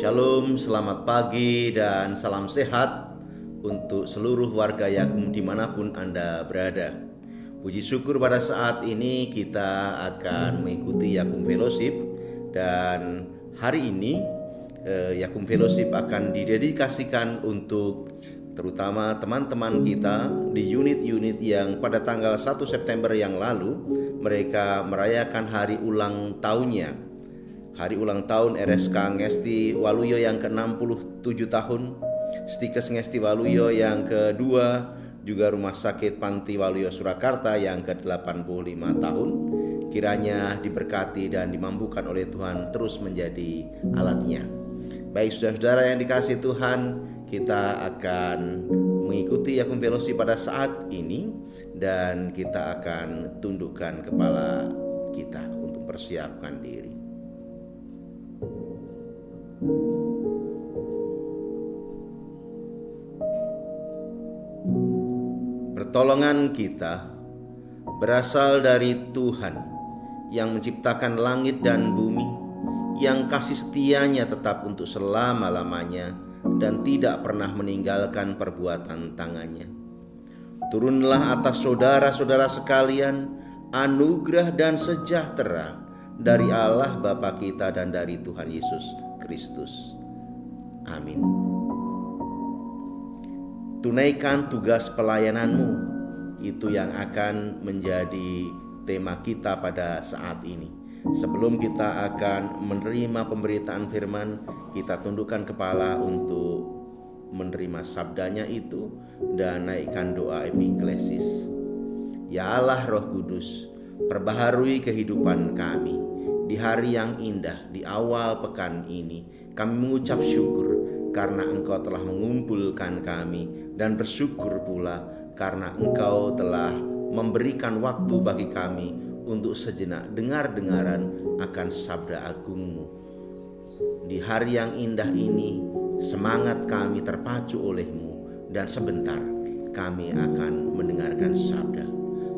Shalom, selamat pagi dan salam sehat untuk seluruh warga Yakum dimanapun Anda berada. Puji syukur pada saat ini kita akan mengikuti Yakum Fellowship. Dan hari ini Yakum Fellowship akan didedikasikan untuk terutama teman-teman kita di unit-unit yang pada tanggal 1 September yang lalu mereka merayakan hari ulang tahunnya. Hari ulang tahun RSK Ngesti Waluyo yang ke-67 tahun, Stikes Ngesti Waluyo yang kedua, juga Rumah Sakit Panti Waluyo Surakarta yang ke-85 tahun. Kiranya diberkati dan dimampukan oleh Tuhan terus menjadi alatnya. Baik saudara-saudara yang dikasihi Tuhan, kita akan mengikuti Yakum Fellowship pada saat ini, dan kita akan tundukkan kepala kita untuk persiapkan diri. Pertolongan kita berasal dari Tuhan yang menciptakan langit dan bumi, yang kasih setianya tetap untuk selama-lamanya dan tidak pernah meninggalkan perbuatan tangannya. Turunlah atas saudara-saudara sekalian anugerah dan sejahtera dari Allah Bapa kita dan dari Tuhan Yesus Kristus. Amin. Tunaikan tugas pelayananmu, itu yang akan menjadi tema kita pada saat ini. Sebelum kita akan menerima pemberitaan firman, kita tundukkan kepala untuk menerima sabdanya itu dan naikkan doa epiklesis. Ya Allah Roh Kudus, perbaharui kehidupan kami. Di hari yang indah, di awal pekan ini, kami mengucap syukur karena Engkau telah mengumpulkan kami, dan bersyukur pula karena Engkau telah memberikan waktu bagi kami untuk sejenak dengar-dengaran akan sabda agung-Mu. Di hari yang indah ini, semangat kami terpacu oleh-Mu, dan sebentar kami akan mendengarkan sabda.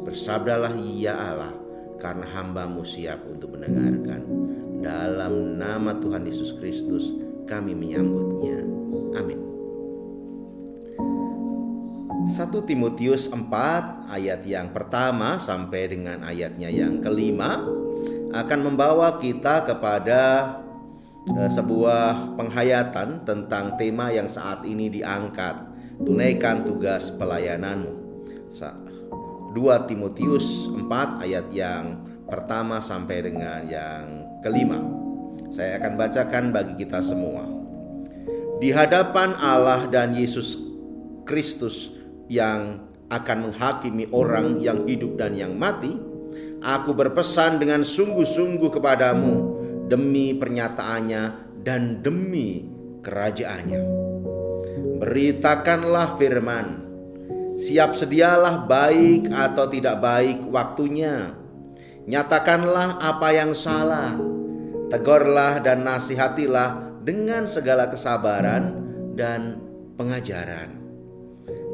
Bersabdalah ya Allah, karena hamba-Mu siap untuk mendengarkan. Dalam nama Tuhan Yesus Kristus kami menyambutnya. Amin. 1 Timotius 4 ayat yang pertama sampai dengan ayatnya yang kelima akan membawa kita kepada sebuah penghayatan tentang tema yang saat ini diangkat, tunaikan tugas pelayananmu. 2 Timotius 4 ayat yang pertama sampai dengan yang kelima. Saya akan bacakan bagi kita semua. Di hadapan Allah dan Yesus Kristus yang akan menghakimi orang yang hidup dan yang mati, aku berpesan dengan sungguh-sungguh kepadamu demi pernyataannya dan demi kerajaannya. Beritakanlah firman. Siap sedialah baik atau tidak baik waktunya. Nyatakanlah apa yang salah. Tegurlah dan nasihatilah dengan segala kesabaran dan pengajaran.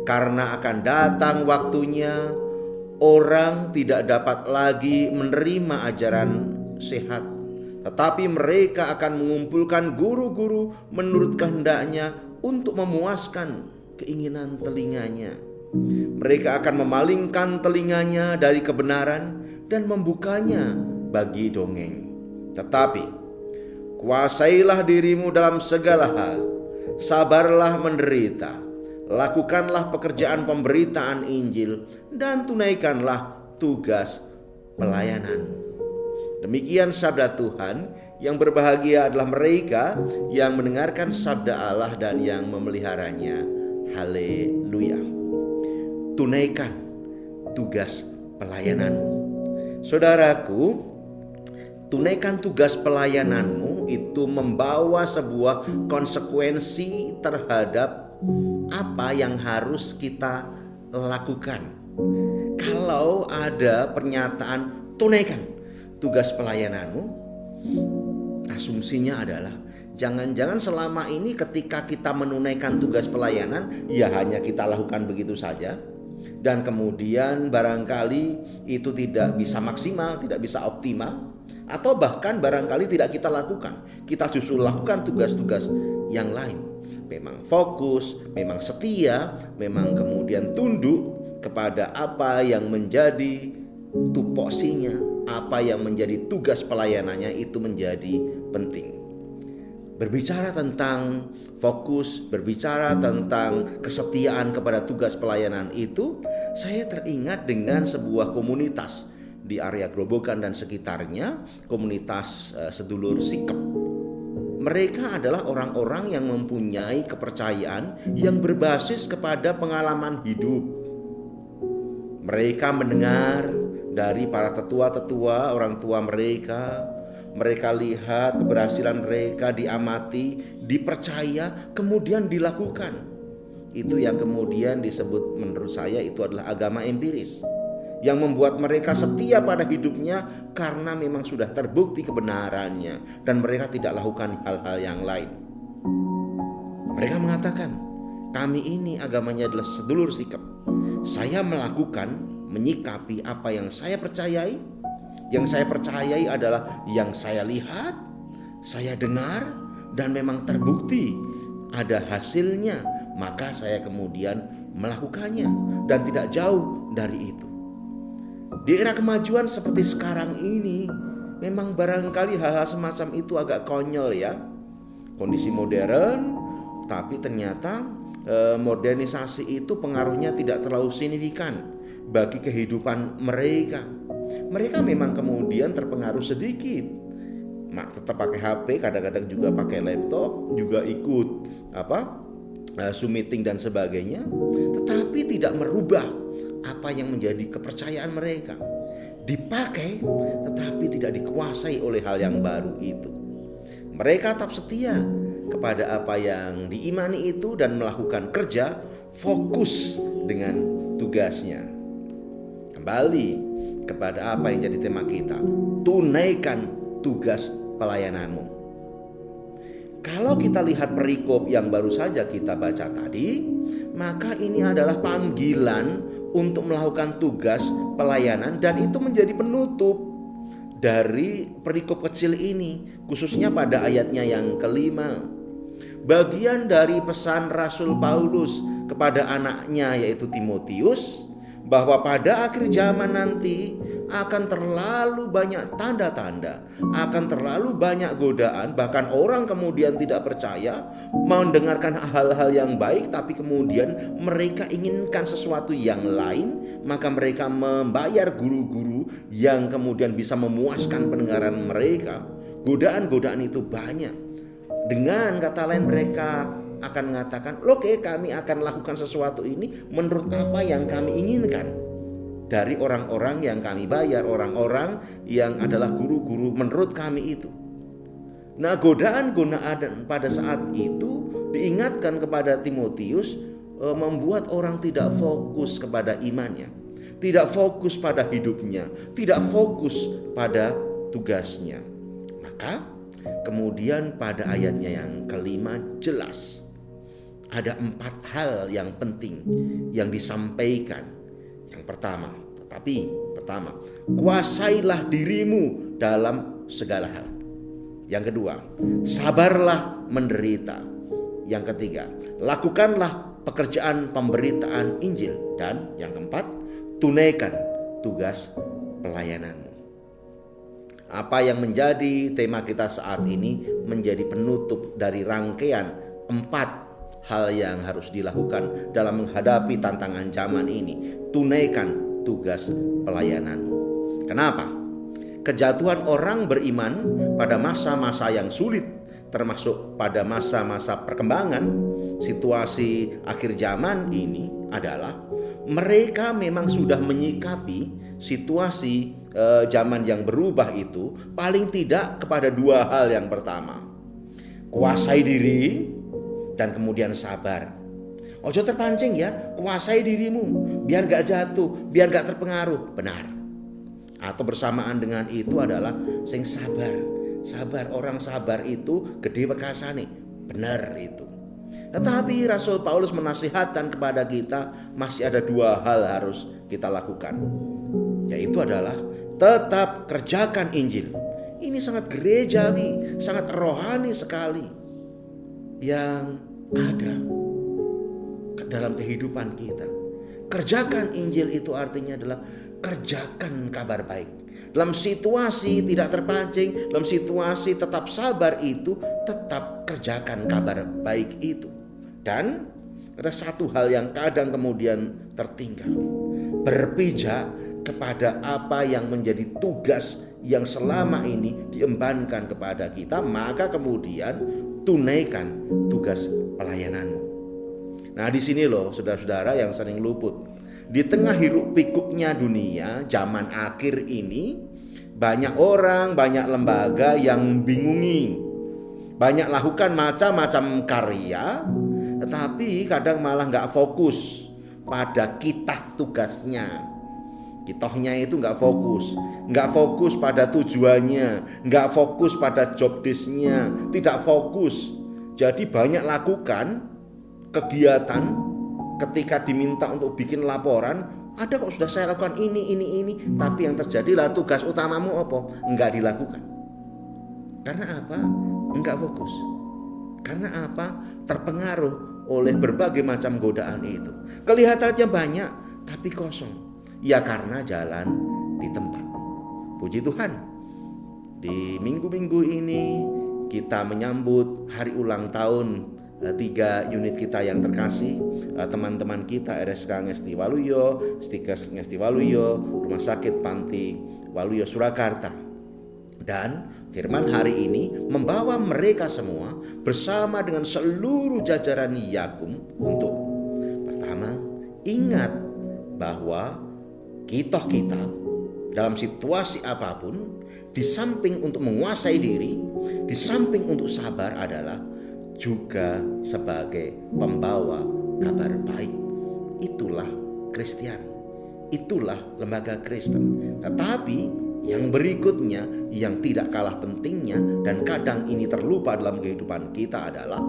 Karena akan datang waktunya orang tidak dapat lagi menerima ajaran sehat, tetapi mereka akan mengumpulkan guru-guru menurut kehendaknya untuk memuaskan keinginan telinganya. Mereka akan memalingkan telinganya dari kebenaran dan membukanya bagi dongeng. Tetapi kuasailah dirimu dalam segala hal, sabarlah menderita, lakukanlah pekerjaan pemberitaan Injil, dan tunaikanlah tugas pelayananmu. Demikian sabda Tuhan. Yang berbahagia adalah mereka yang mendengarkan sabda Allah dan yang memeliharanya. Haleluya. Tunaikan tugas pelayananmu. Saudaraku, tunaikan tugas pelayananmu itu membawa sebuah konsekuensi terhadap apa yang harus kita lakukan. Kalau ada pernyataan tunaikan tugas pelayananmu, asumsinya adalah jangan-jangan selama ini ketika kita menunaikan tugas pelayanan, ya hanya kita lakukan begitu saja. Dan kemudian barangkali itu tidak bisa maksimal, tidak bisa optimal. atau bahkan barangkali tidak kita lakukan. Kita justru lakukan tugas-tugas yang lain. Memang fokus, memang setia, memang kemudian tunduk kepada apa yang menjadi tupoksinya, apa yang menjadi tugas pelayanannya, itu menjadi penting. Berbicara tentang fokus, berbicara tentang kesetiaan kepada tugas pelayanan itu, saya teringat dengan sebuah komunitas di area Grobogan dan sekitarnya, komunitas sedulur sikap. Mereka adalah orang-orang yang mempunyai kepercayaan yang berbasis kepada pengalaman hidup. Mereka mendengar dari para tetua-tetua, orang tua mereka. Mereka lihat keberhasilan mereka, diamati, dipercaya, kemudian dilakukan. Itu yang kemudian disebut, menurut saya itu adalah agama empiris, yang membuat mereka setia pada hidupnya karena memang sudah terbukti kebenarannya, dan mereka tidak lakukan hal-hal yang lain. Mereka mengatakan, kami ini agamanya adalah sedulur sikap. Saya melakukan, menyikapi apa yang saya percayai. Yang saya percayai adalah yang saya lihat, saya dengar, dan memang terbukti ada hasilnya. Maka saya kemudian melakukannya, dan tidak jauh dari itu. Di era kemajuan seperti sekarang ini, memang barangkali hal-hal semacam itu agak konyol ya. Kondisi modern, tapi ternyata modernisasi itu pengaruhnya tidak terlalu signifikan bagi kehidupan mereka. Mereka memang kemudian terpengaruh sedikit, tetap pakai HP, kadang-kadang juga pakai laptop, juga ikut Zoom meeting dan sebagainya, tetapi tidak merubah apa yang menjadi kepercayaan mereka. Dipakai tetapi tidak dikuasai oleh hal yang baru itu. Mereka tetap setia kepada apa yang diimani itu dan melakukan kerja fokus dengan tugasnya. Kembali kepada apa yang jadi tema kita, tunaikan tugas pelayananmu. Kalau kita lihat perikop yang baru saja kita baca tadi, maka ini adalah panggilan untuk melakukan tugas pelayanan, dan itu menjadi penutup dari perikop kecil ini, khususnya pada ayatnya yang kelima. Bagian dari pesan Rasul Paulus kepada anaknya yaitu Timotius, bahwa pada akhir zaman nanti akan terlalu banyak tanda-tanda, akan terlalu banyak godaan, bahkan orang kemudian tidak percaya mendengarkan hal-hal yang baik, tapi kemudian mereka inginkan sesuatu yang lain, maka mereka membayar guru-guru yang kemudian bisa memuaskan pendengaran mereka. Godaan-godaan itu banyak. Dengan kata lain, mereka akan mengatakan, oke, kami akan lakukan sesuatu ini menurut apa yang kami inginkan dari orang-orang yang kami bayar, orang-orang yang adalah guru-guru menurut kami itu. Nah, godaan-godaan pada saat itu diingatkan kepada Timotius, membuat orang tidak fokus kepada imannya, tidak fokus pada hidupnya, tidak fokus pada tugasnya. Maka kemudian pada ayatnya yang kelima jelas ada 4 hal yang penting yang disampaikan. Yang pertama, kuasailah dirimu dalam segala hal. Yang kedua, sabarlah menderita. Yang ketiga, lakukanlah pekerjaan pemberitaan Injil. Dan yang keempat, tunaikan tugas pelayananmu. Apa yang menjadi tema kita saat ini menjadi penutup dari rangkaian 4 hal yang harus dilakukan dalam menghadapi tantangan zaman ini. Tunaikan tugas pelayananmu. Kenapa? Kejatuhan orang beriman pada masa-masa yang sulit, termasuk pada masa-masa perkembangan situasi akhir zaman ini, adalah mereka memang sudah menyikapi situasi zaman yang berubah itu paling tidak kepada 2 hal. Yang pertama, kuasai diri, dan kemudian sabar. Ojo terpancing ya, kuasai dirimu biar gak jatuh, biar gak terpengaruh. Benar. Atau bersamaan dengan itu adalah sing sabar. Sabar, orang sabar itu gede perkasane. Benar itu. Tetapi Rasul Paulus menasihatkan kepada kita masih ada 2 hal harus kita lakukan, yaitu adalah tetap kerjakan Injil. Ini sangat gerejawi, sangat rohani sekali yang ada dalam kehidupan kita. Kerjakan Injil itu artinya adalah kerjakan kabar baik. Dalam situasi tidak terpancing, dalam situasi tetap sabar itu, tetap kerjakan kabar baik itu. Dan ada satu hal yang kadang kemudian tertinggal. Berpijak kepada apa yang menjadi tugas yang selama ini diembankan kepada kita, maka kemudian tunaikan tugas pelayananmu. Nah, di sini loh saudara-saudara yang sering luput. Di tengah hiruk pikuknya dunia zaman akhir ini, banyak orang, banyak lembaga yang bingungi. Banyak lakukan macam-macam karya, tetapi kadang malah gak fokus pada kitah tugasnya. Kitahnya itu gak fokus pada tujuannya, gak fokus pada job desk-nya, tidak fokus. Jadi banyak lakukan kegiatan. Ketika diminta untuk bikin laporan, ada kok sudah saya lakukan ini, tapi yang terjadi lah tugas utamamu apa? Enggak dilakukan. Karena apa? Enggak fokus. Karena apa? Terpengaruh oleh berbagai macam godaan itu. Kelihatannya banyak, tapi kosong. Ya karena jalan di tempat. Puji Tuhan, di minggu-minggu ini kita menyambut hari ulang tahun 3 unit kita yang terkasih, teman-teman kita RSK Ngesti Waluyo, Stikes Ngesti Waluyo, Rumah Sakit Panti Waluyo Surakarta. Dan firman hari ini membawa mereka semua bersama dengan seluruh jajaran Yakum untuk pertama, ingat bahwa kita dalam situasi apapun, di samping untuk menguasai diri, di samping untuk sabar adalah juga sebagai pembawa kabar baik. Itulah Kristiani, itulah lembaga Kristen. Tetapi yang berikutnya yang tidak kalah pentingnya dan kadang ini terlupa dalam kehidupan kita adalah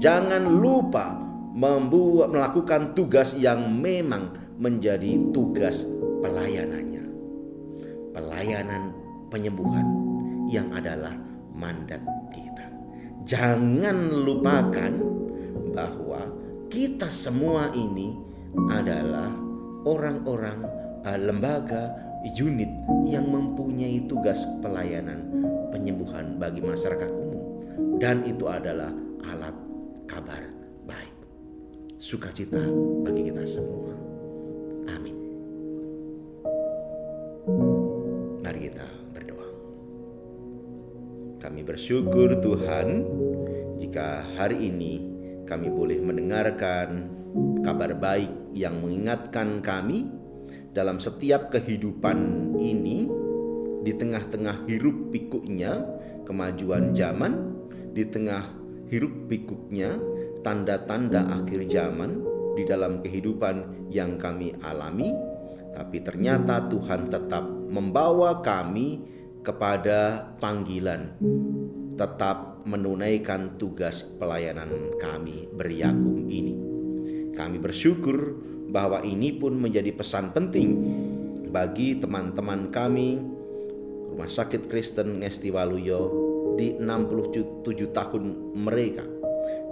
jangan lupa melakukan tugas yang memang menjadi tugas pelayanannya. Pelayanan penyembuhan yang adalah mandat kita. Jangan lupakan bahwa kita semua ini adalah orang-orang lembaga unit yang mempunyai tugas pelayanan penyembuhan bagi masyarakat umum, dan itu adalah alat kabar baik. Sukacita bagi kita semua. Amin. Mari kita berdoa. Kami bersyukur Tuhan jika hari ini kami boleh mendengarkan kabar baik yang mengingatkan kami dalam setiap kehidupan ini, di tengah-tengah hiruk pikuknya kemajuan zaman, di tengah hiruk pikuknya tanda-tanda akhir zaman di dalam kehidupan yang kami alami. Tapi ternyata Tuhan tetap membawa kami kepada panggilan, tetap menunaikan tugas pelayanan kami beryakum ini. Kami bersyukur bahwa ini pun menjadi pesan penting bagi teman-teman kami Rumah Sakit Kristen Ngesti Waluyo di 67 tahun mereka,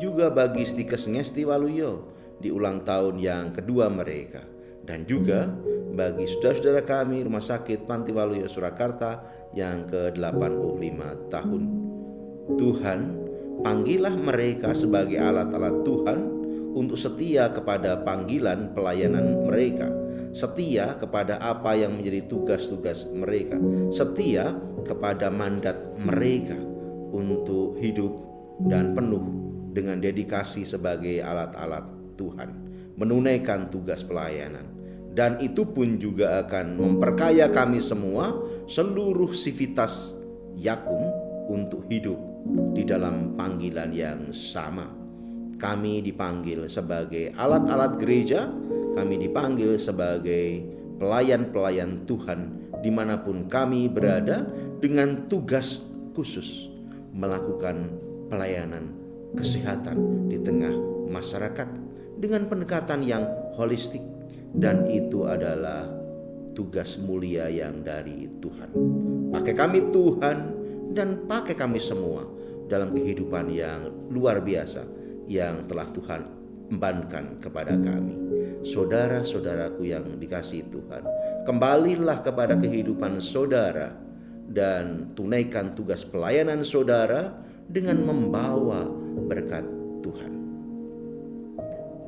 juga bagi Stikes Ngesti Waluyo di ulang tahun yang kedua mereka, dan juga bagi saudara-saudara kami Rumah Sakit Panti Waluyo Surakarta yang ke-85 tahun. Tuhan, panggillah mereka sebagai alat-alat Tuhan untuk setia kepada panggilan pelayanan mereka, setia kepada apa yang menjadi tugas-tugas mereka, setia kepada mandat mereka untuk hidup dan penuh dengan dedikasi sebagai alat-alat Tuhan, menunaikan tugas pelayanan. Dan itu pun juga akan memperkaya kami semua, seluruh sivitas Yakum, untuk hidup di dalam panggilan yang sama. Kami dipanggil sebagai alat-alat gereja, kami dipanggil sebagai pelayan-pelayan Tuhan dimanapun kami berada, dengan tugas khusus melakukan pelayanan kesehatan di tengah masyarakat dengan pendekatan yang holistik. Dan itu adalah tugas mulia yang dari Tuhan. Pakai kami Tuhan dan pakai kami semua dalam kehidupan yang luar biasa yang telah Tuhan embankan kepada kami. Saudara-saudaraku yang dikasihi Tuhan, kembalilah kepada kehidupan saudara dan tunaikan tugas pelayanan saudara dengan membawa berkat Tuhan.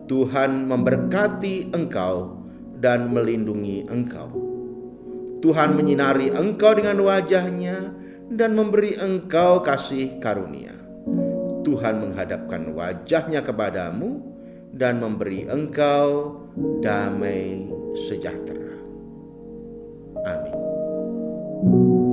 Tuhan memberkati engkau dan melindungi engkau. Tuhan menyinari engkau dengan wajah-Nya dan memberi engkau kasih karunia. Tuhan menghadapkan wajah-Nya kepadamu dan memberi engkau damai sejahtera. Amin.